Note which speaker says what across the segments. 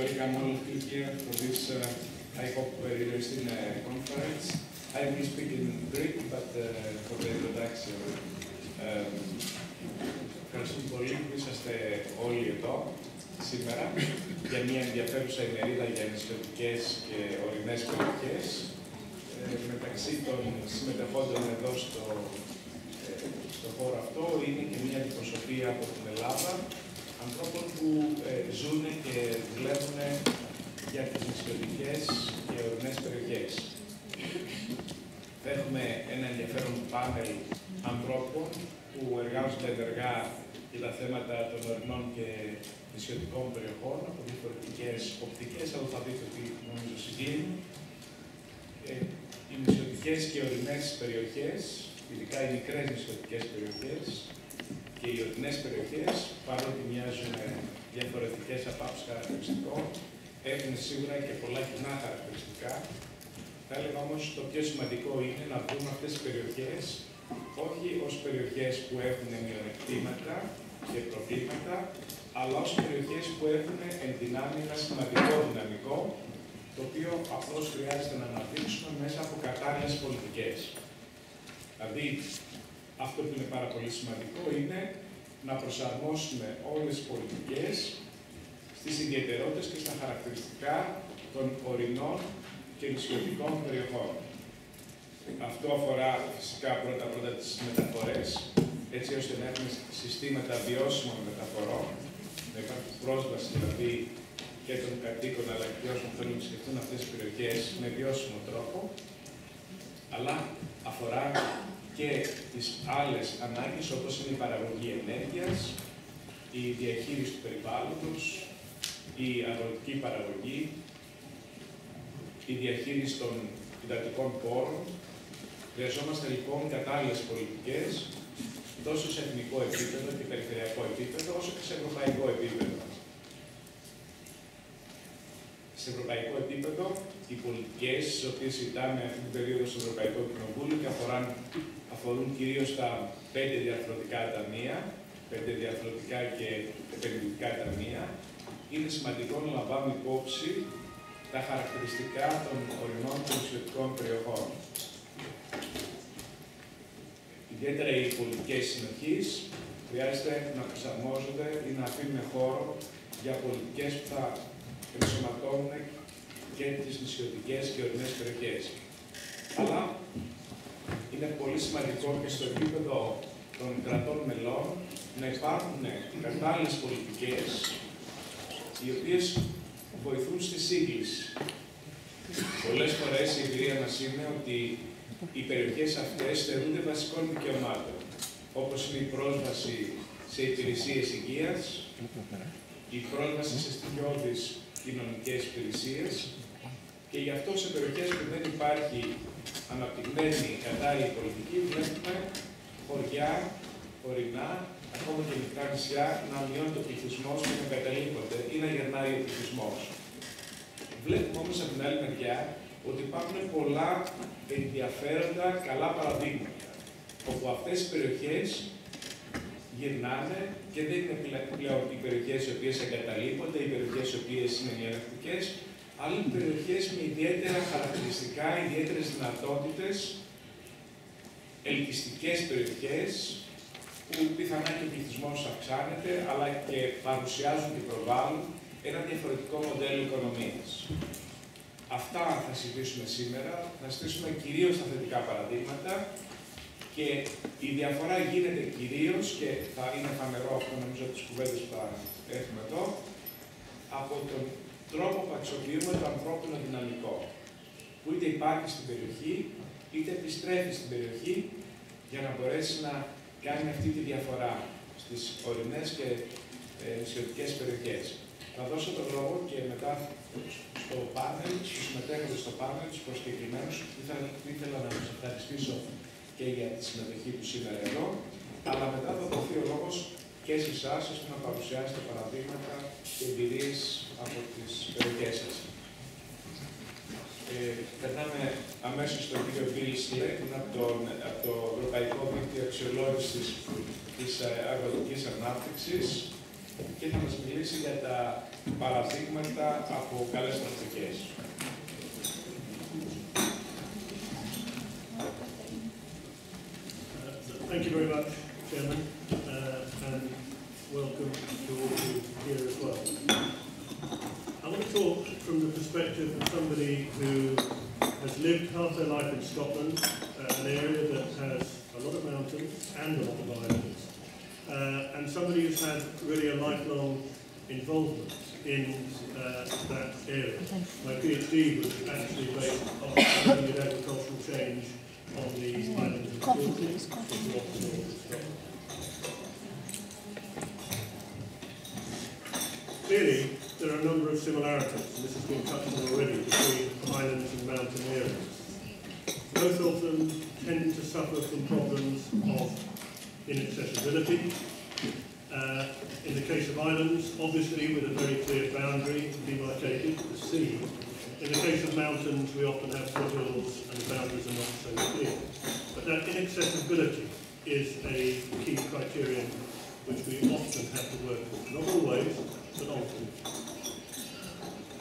Speaker 1: welcome all of you here for this, I hope, very interesting conference. I will speak in Greek, but for the introduction. Ευχαριστούμε πολύ που είσαστε όλοι εδώ σήμερα για μια ενδιαφέρουσα ημερίδα για νησιωτικές και ορεινές περιοχές. Μεταξύ των συμμετεχόντων εδώ στο χώρο αυτό είναι και μια αντιπροσωπεία από την Ελλάδα, ανθρώπων που ζουν και δουλεύουν για τις νησιωτικές και ορεινές περιοχές. Θα έχουμε ένα ενδιαφέρον πάνελ ανθρώπων που εργάζονται ενεργά για τα θέματα των ορεινών και νησιωτικών περιοχών από διαφορετικές οπτικές, αλλά θα δείτε ότι νομίζω συγκλίνουν. Οι νησιωτικές και ορεινές περιοχές, ειδικά οι μικρές νησιωτικές περιοχές και οι ορεινές περιοχές, παρότι μοιάζουν διαφορετικές από άψεις χαρακτηριστικών, έχουν σίγουρα και πολλά κοινά χαρακτηριστικά. Θα έλεγα όμως το πιο σημαντικό είναι να δούμε αυτές τις περιοχές όχι ως περιοχές που έχουν μειονεκτήματα και προβλήματα, αλλά ως περιοχές που έχουν εν δυνάμει ένα σημαντικό δυναμικό, το οποίο απλώς χρειάζεται να αναπτύξουμε μέσα από κατάλληλες πολιτικές. Δηλαδή, αυτό που είναι πάρα πολύ σημαντικό είναι να προσαρμόσουμε όλες τις πολιτικές στις ιδιαιτερότητες και στα χαρακτηριστικά των ορεινών και νησιωτικών περιοχών. Αυτό αφορά φυσικά πρώτα τις μεταφορές, έτσι ώστε να έχουμε συστήματα βιώσιμων μεταφορών, να υπάρχει πρόσβαση δηλαδή και των κατοίκων αλλά και όσων θέλουν να σκεφτούν αυτές τις περιοχές με βιώσιμο τρόπο, αλλά αφορά και τις άλλες ανάγκες όπως είναι η παραγωγή ενέργειας, η διαχείριση του περιβάλλοντος, η αγροτική παραγωγή, η διαχείριση των υδατικών πόρων. Χρειαζόμαστε λοιπόν κατάλληλες πολιτικές τόσο σε εθνικό επίπεδο και περιφερειακό επίπεδο, όσο και σε ευρωπαϊκό επίπεδο. Σε ευρωπαϊκό επίπεδο, οι πολιτικές τις οποίες συζητάμε αυτή την περίοδο στο Ευρωπαϊκό Κοινοβούλιο και αφορούν κυρίως τα 5 διαρθρωτικά ταμεία, 5 διαρθρωτικά και επενδυτικά ταμεία, είναι σημαντικό να λαμβάνουμε υπόψη τα χαρακτηριστικά των ορεινών και νησιωτικών περιοχών. Ιδιαίτερα οι πολιτικές συνοχής χρειάζεται να προσαρμόζονται ή να αφήνουν χώρο για πολιτικές που θα ενσωματώνουν και τις νησιωτικές και ορεινές περιοχές. Αλλά είναι πολύ σημαντικό και στο επίπεδο των κρατών μελών να υπάρχουν κατάλληλες πολιτικές οι οποίες βοηθούν στη σύγκληση. Πολλές φορές η εμπειρία μας είναι ότι οι περιοχές αυτές στερούνται βασικών δικαιωμάτων, όπως είναι η πρόσβαση σε υπηρεσίες υγείας, η πρόσβαση σε στοιχειώδεις κοινωνικές υπηρεσίες και γι' αυτό σε περιοχές που δεν υπάρχει αναπτυγμένη κατάλληλη πολιτική βλέπουμε χωριά, ορεινά, ακόμα και μικρά νησιά να μειώνει το πληθυσμός και να καταλείπονται ή να γερνάει ο πληθυσμός. Βλέπουμε όμως από την άλλη μεριά ότι υπάρχουν πολλά ενδιαφέροντα καλά παραδείγματα, όπου αυτές οι περιοχές γυρνάνε και δεν είναι πλέον οι περιοχές οι οποίες εγκαταλείπονται, οι περιοχές οι οποίες είναι μειονεκτικές, αλλά οι περιοχές με ιδιαίτερα χαρακτηριστικά, ιδιαίτερες δυνατότητες, ελκυστικές περιοχές, που πιθανά και ο πληθυσμός αυξάνεται, αλλά και παρουσιάζουν και προβάλλουν ένα διαφορετικό μοντέλο οικονομίας. Αυτά θα συζητήσουμε σήμερα, θα συζητήσουμε κυρίως τα θετικά παραδείγματα και η διαφορά γίνεται κυρίως, και θα είναι φανερό αυτό νομίζω από τις κουβέντες που θα έχουμε εδώ, από τον τρόπο που αξιοποιούμε το ανθρώπινο δυναμικό, που είτε υπάρχει στην περιοχή, είτε επιστρέφει στην περιοχή για να μπορέσει να κάνει αυτή τη διαφορά στις ορεινές και νησιωτικές περιοχές. Θα δώσω τον λόγο και μετά στο πάνελ, στους συμμετέχοντες στο πάνελ, τους προσκεκλημένους. Ήθελα να τους ευχαριστήσω και για τη συμμετοχή του σήμερα εδώ, αλλά μετά θα δοθεί ο λόγος και σε εσάς, ώστε να παρουσιάσετε παραδείγματα και εμπειρίες από τις περιοχές σας. Περνάμε αμέσως στον κύριο Slee, που είναι από το Ευρωπαϊκό Δίκτυο Αξιολόγησης της Αγροτικής Ανάπτυξης. και θα μας μιλήσει για τα παραδείγματα από καλές πρακτικές.
Speaker 2: Thank you very much, Chairman, and welcome to all of you here as well. I want to talk from the perspective of somebody who has lived half their life in Scotland, an area that has a lot of mountains and a lot of islands, and somebody who's had really a lifelong involvement in that area. My PhD was actually based on looking at agricultural change on the island of Scotland. Clearly, there are a number of similarities, and this has been touched on already, between islands and mountain areas. Both of them tend to suffer from problems of inaccessibility. In the case of islands, obviously with a very clear boundary demarcated, the sea. In the case of mountains, we often have foothills and the boundaries are not so clear. But that inaccessibility is a key criterion which we often have to work with. Not always, but often.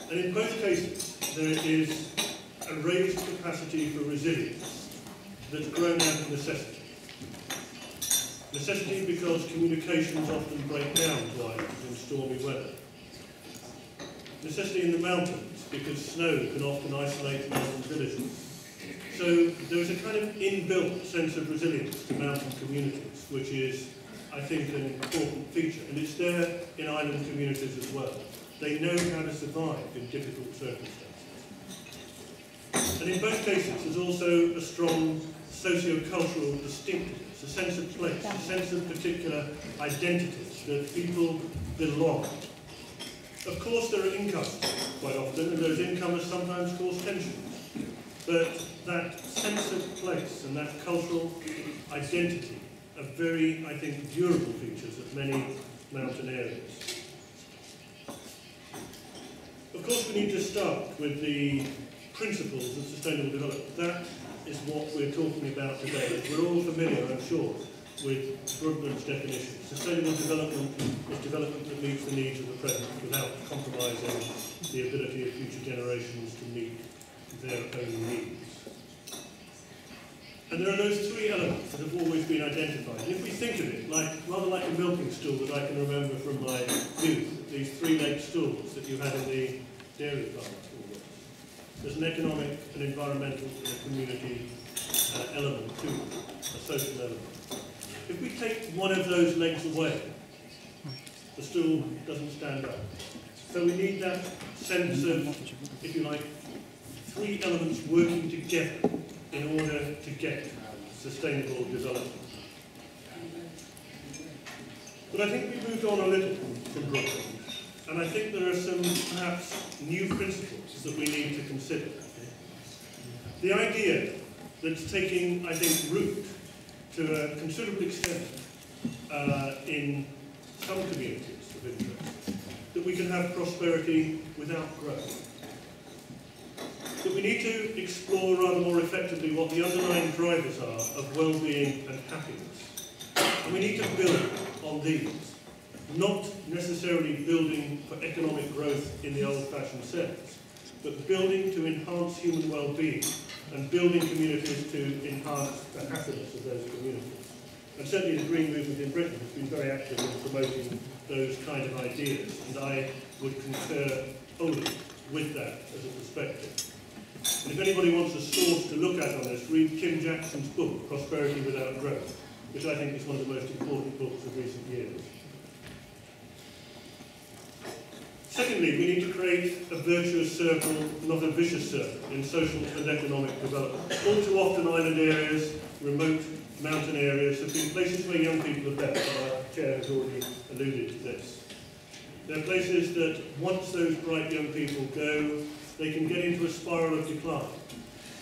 Speaker 2: And in both cases, there is a raised capacity for resilience that's grown out of necessity. Necessity because communications often break down to islands in stormy weather. Necessity in the mountains because snow can often isolate mountain villages. So there is a kind of inbuilt sense of resilience to mountain communities, which is, I think, an important feature. And it's there in island communities as well. They know how to survive in difficult circumstances. And in both cases, there's also a strong socio-cultural distinctiveness, a sense of place, a sense of particular identities, that people belong. Of course, there are incomes quite often, and those incomes sometimes cause tensions. But that sense of place and that cultural identity are very, I think, durable features of many mountain areas. Of course, we need to start with the principles of sustainable development. That is what we're talking about today. We're all familiar, I'm sure, with Brundtland's definition. Sustainable development is development that meets the needs of the present without compromising the ability of future generations to meet their own needs. And there are those three elements that have always been identified. And if we think of it, rather like a milking stool that I can remember from my youth, these three-leg stools that you had in the dairy farm. There's an economic, an environmental, and a community element to it, a social element. If we take one of those legs away, the stool doesn't stand up. So we need that sense of, if you like, three elements working together in order to get sustainable development. But I think we've moved on a little from Brundtland, and I think there are some perhaps new principles that we need to consider. The idea that's taking, I think, root to a considerable extent in some communities of interest, that we can have prosperity without growth. That we need to explore rather more effectively what the underlying drivers are of well-being and happiness. And we need to build on these, not necessarily building for economic growth in the old-fashioned sense, but building to enhance human well-being and building communities to enhance the happiness of those communities. And certainly the Green Movement in Britain has been very active in promoting those kind of ideas, and I would concur wholly with that as a perspective. And if anybody wants a source to look at on this, read Kim Jackson's book, Prosperity Without Growth, which I think is one of the most important books of recent years. Secondly, we need to create a virtuous circle, not a vicious circle, in social and economic development. All too often island areas, remote mountain areas, have been places where young people have left. Our chair has already alluded to this. They're places that once those bright young people go, they can get into a spiral of decline,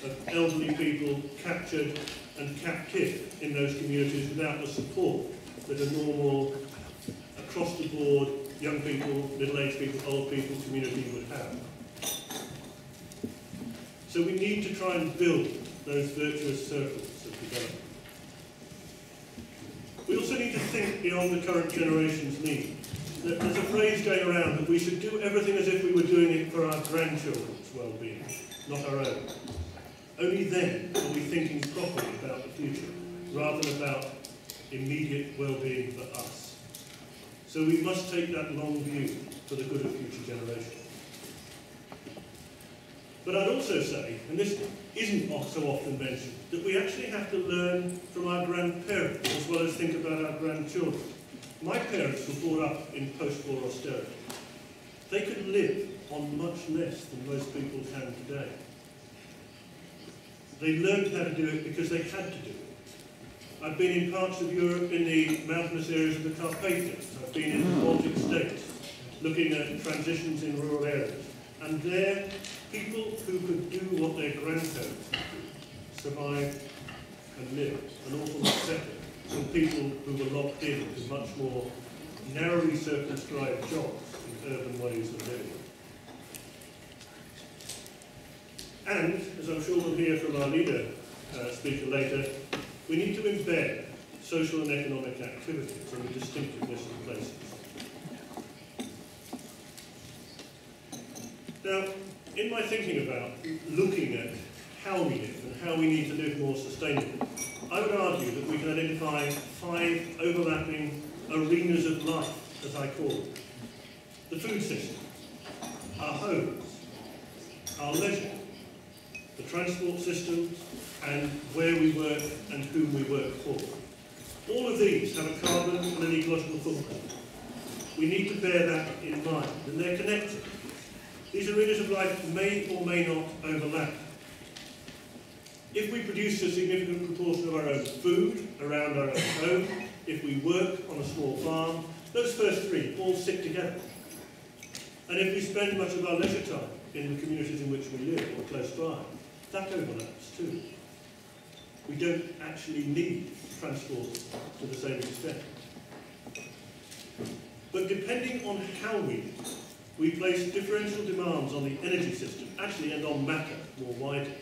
Speaker 2: of elderly people captured and captive in those communities without the support that a normal, across-the-board, young people, middle-aged people, old people community would have. So we need to try and build those virtuous circles of development. We also need to think beyond the current generation's needs. there's a phrase going around that we should do everything as if we were doing it for our grandchildren's well-being, not our own. Only then are we thinking properly about the future, rather than about immediate well-being for us. So we must take that long view for the good of future generations. But I'd also say, and this isn't so often mentioned, that we actually have to learn from our grandparents as well as think about our grandchildren. My parents were brought up in post-war austerity. They could live on much less than most people can today. They learned how to do it because they had to do it. I've been in parts of Europe in the mountainous areas of the Carpathians. I've been in the Baltic states, looking at transitions in rural areas. And there, people who could do what their grandparents could do, survived and lived an awful lot better than people who were locked in to much more narrowly circumscribed jobs in urban ways of living. And, as I'm sure we'll hear from our leader speaker later, we need to embed social and economic activities in the distinctiveness of places. Now, in my thinking about looking at how we live and how we need to live more sustainably, I would argue that we can identify 5 overlapping arenas of life, as I call them. The food system, our homes, our leisure, the transport systems, and where we work and whom we work for. All of these have a carbon and an ecological footprint. We need to bear that in mind, and they're connected. These arenas of life may or may not overlap. If we produce a significant proportion of our own food around our own home, if we work on a small farm, those first 3 all sit together. And if we spend much of our leisure time in the communities in which we live or close by, that overlaps too. We don't actually need transport to the same extent. But depending on how we live, we place differential demands on the energy system, actually, and on matter more widely,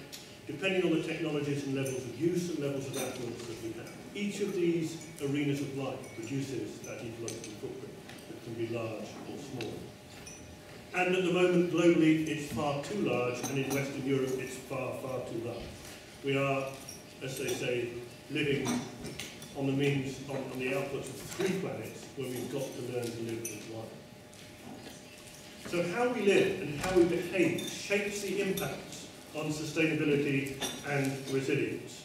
Speaker 2: depending on the technologies and levels of use and levels of affluence that we have. Each of these arenas of life produces that ecological footprint that can be large or small. And at the moment, globally, it's far too large, and in Western Europe, it's far, far too large. We are, as they say, living on the means, on the outputs of 3 planets, when we've got to learn to live with 1. So how we live and how we behave shapes the impacts on sustainability and resilience.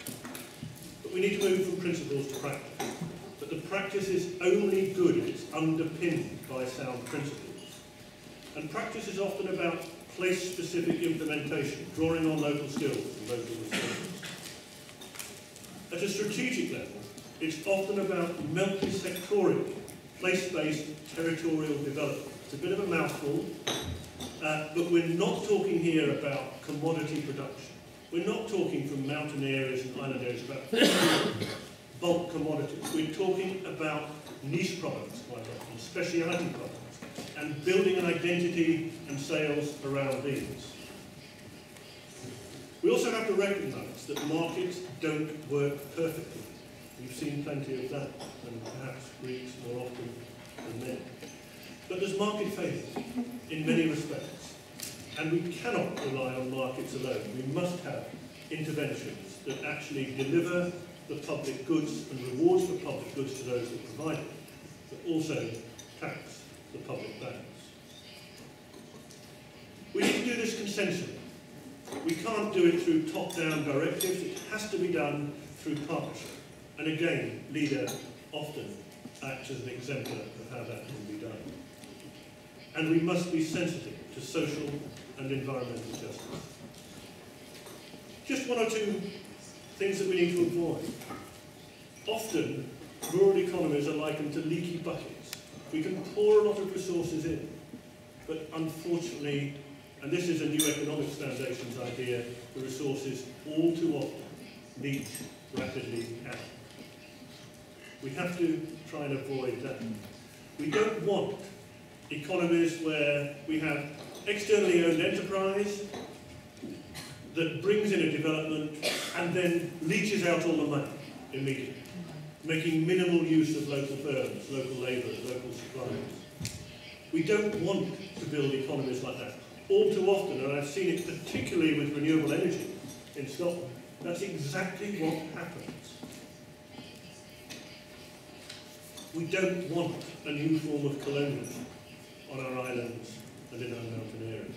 Speaker 2: But we need to move from principles to practice. But the practice is only good if it's underpinned by sound principles. And practice is often about place-specific implementation, drawing on local skills and local resources. At a strategic level, it's often about multi-sectorial, place-based territorial development. It's a bit of a mouthful, but we're not talking here about commodity production. We're not talking from mountain areas and island areas about bulk commodities. We're talking about niche products quite often, speciality products, and building an identity and sales around these. We also have to recognise that markets don't work perfectly. We've seen plenty of that, and perhaps Greeks more often than men. But there's market failure in many respects, and we cannot rely on markets alone. We must have interventions that actually deliver the public goods and rewards for public goods to those that provide it, but also tax the public balance. We need to do this consensually. We can't do it through top-down directives. It has to be done through partnership. And again, leader often acts as an exemplar of how that can be done. And we must be sensitive to social and environmental justice. Just 1 or 2 things that we need to avoid. Often, rural economies are likened to leaky buckets. We can pour a lot of resources in, but unfortunately, and this is a New Economics Foundation's idea, the resources all too often leach rapidly out. We have to try and avoid that. We don't want economies where we have externally owned enterprise that brings in a development and then leaches out all the money immediately, making minimal use of local firms, local labourers, local suppliers. We don't want to build economies like that. All too often, and I've seen it particularly with renewable energy in Scotland, that's exactly what happens. We don't want a new form of colonialism on our islands and in our mountain areas.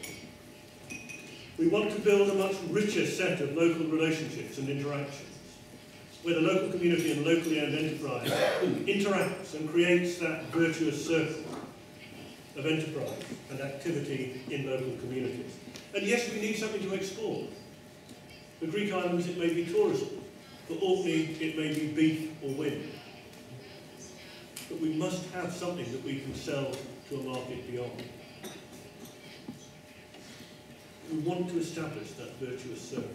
Speaker 2: We want to build a much richer set of local relationships and interactions, where the local community and locally owned enterprise interacts and creates that virtuous circle of enterprise and activity in local communities. And yes, we need something to explore. For Greek islands, it may be tourism. For Orkney, it may be beef or wind. But we must have something that we can sell to a market beyond. We want to establish that virtuous circle.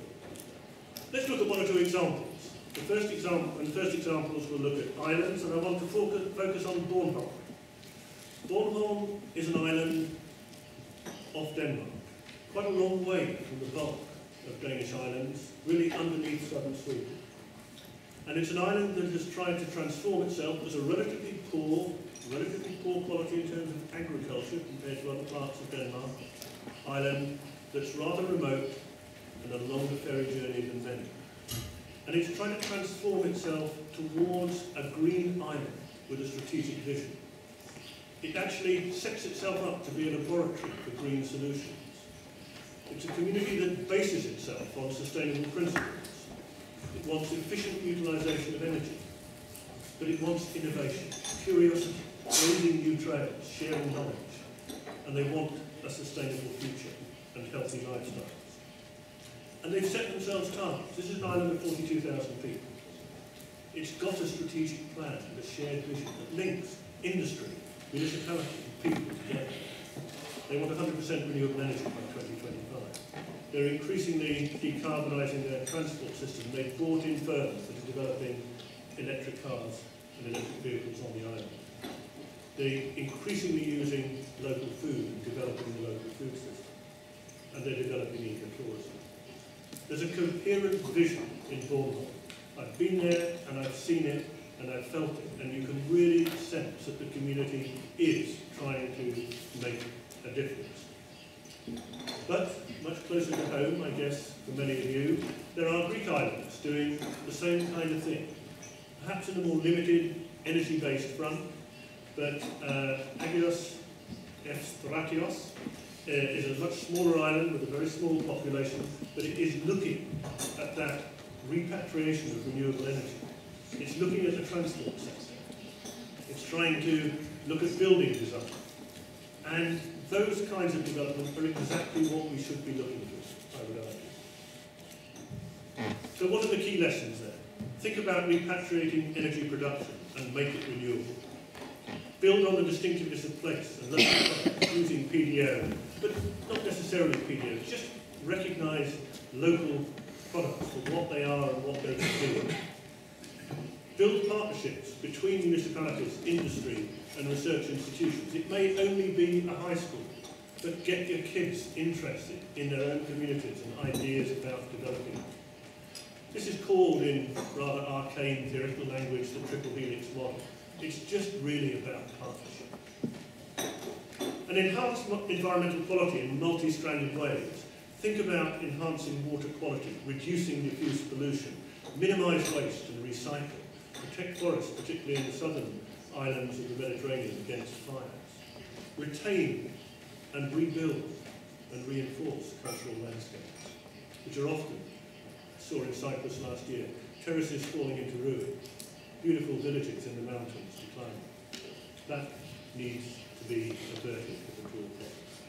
Speaker 2: Let's look at one or two examples. The first examples we'll look at islands, and I want to focus on Bornholm. Bornholm is an island off Denmark, quite a long way from the bulk of Danish islands, really underneath southern Sweden. And it's an island that has tried to transform itself as a relatively poor quality in terms of agriculture compared to other parts of Denmark, island that's rather remote and a longer ferry journey than many. And it's trying to transform itself towards a green island with a strategic vision. It actually sets itself up to be a laboratory for green solutions. It's a community that bases itself on sustainable principles. It wants efficient utilisation of energy, but it wants innovation, curiosity, raising new trails, sharing knowledge, and they want a sustainable future and healthy lifestyles. And they've set themselves targets. This is an island of 42,000 people. It's got a strategic plan and a shared vision that links industry, municipality, and people together. They want 100% renewable energy by 2025. They're increasingly decarbonising their transport system. They've brought in firms that are developing electric cars and electric vehicles on the island. They're increasingly using local food and developing the local food system. And they're developing ecotourism. There's a coherent vision in Bornholm. I've been there and I've seen it and I've felt it, and you can really sense that the community is trying to make a difference. But much closer to home, I guess, for many of you, there are Greek islands doing the same kind of thing, perhaps in a more limited energy-based front, but Agios Efstratios is a much smaller island with a very small population, but it is looking at that repatriation of renewable energy. It's looking at the transport sector. It's trying to look at building design. And those kinds of developments are exactly what we should be looking for, I would argue. So what are the key lessons there? Think about repatriating energy production and make it renewable. Build on the distinctiveness of place and local products using PDO, but not necessarily PDO, just recognise local products for what they are and what they can do. Build partnerships between municipalities, industry and research institutions. It may only be a high school, but get your kids interested in their own communities and ideas about developing. This is called, in rather arcane theoretical language, the triple helix model. It's just really about partnership. And enhance environmental quality in multi-stranded ways. Think about enhancing water quality, reducing diffuse pollution, minimise waste and recycle, protect forests, particularly in the southern islands of the Mediterranean, against fires, retain and rebuild and reinforce cultural landscapes, which are often, saw in Cyprus last year, terraces falling into ruin, beautiful villages in the mountains declining. That needs to be averted with a dual purpose.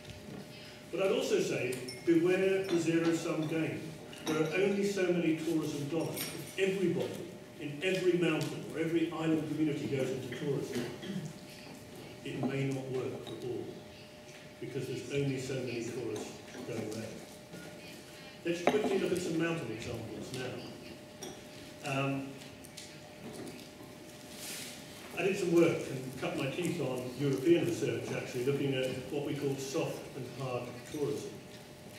Speaker 2: But I'd also say, beware the zero-sum game. There are only so many tourism dollars. If everybody in every mountain or every island community goes into tourism, it may not work for all, because there's only so many tourists going around. Let's quickly look at some mountain examples now. I did some work and cut my teeth on European research, actually, looking at what we call soft and hard tourism.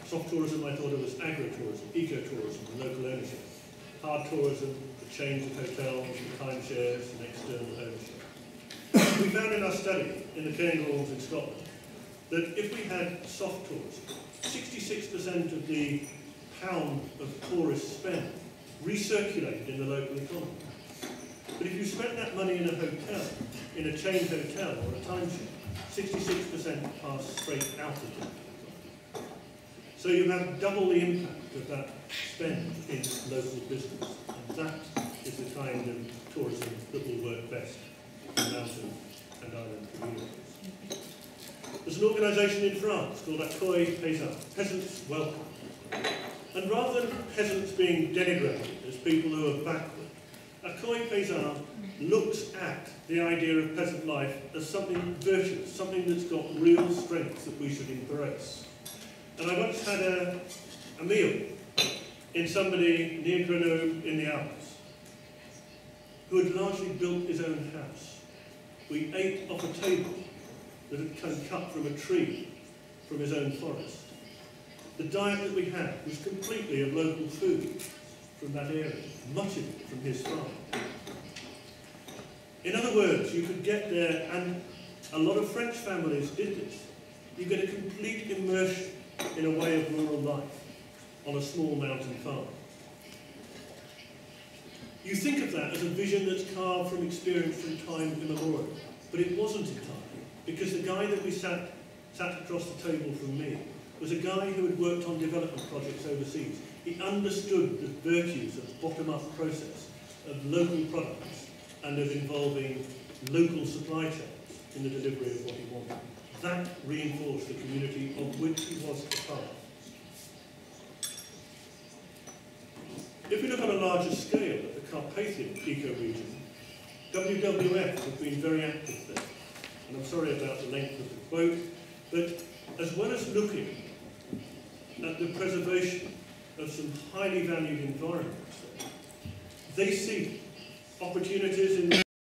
Speaker 2: Soft tourism, I thought it was agro-tourism, eco-tourism, and local ownership. Hard tourism, the chains of hotels, and timeshares, and external ownership. We found in our study, in the Cairngorms in Scotland, that if we had soft tourism, 66% of the pound of tourist spend recirculated in the local economy. But if you spent that money in a hotel, in a chain hotel or a timeshare, 66% pass straight out of the economy. So you have double the impact of that spend in local business. And that is the kind of tourism that will work best in mountain and island communities. There's an organisation in France called Accueil Paysan, Peasants Welcome. And rather than peasants being denigrated as people who are backward, Accueil Paysan looks at the idea of peasant life as something virtuous, something that's got real strengths that we should embrace. And I once had a meal in somebody near Grenoble in the Alps who had largely built his own house. We ate off a table that had come cut from a tree from his own forest. The diet that we had was completely of local food from that area, much of it from his farm. In other words, you could get there, and a lot of French families did this. You get a complete immersion in a way of rural life on a small mountain farm. You think of that as a vision that's carved from experience from time immemorial, but it wasn't entirely, because the guy that we sat across the table from me was a guy who had worked on development projects overseas. He understood the virtues of bottom-up process, of local products, and of involving local supply chains in the delivery of what he wanted. That reinforced the community of which he was a part. If we look on a larger scale at the Carpathian ecoregion, WWF have been very active there. And I'm sorry about the length of the quote, but as well as looking at the preservation of some highly valued environments there, they see opportunities in the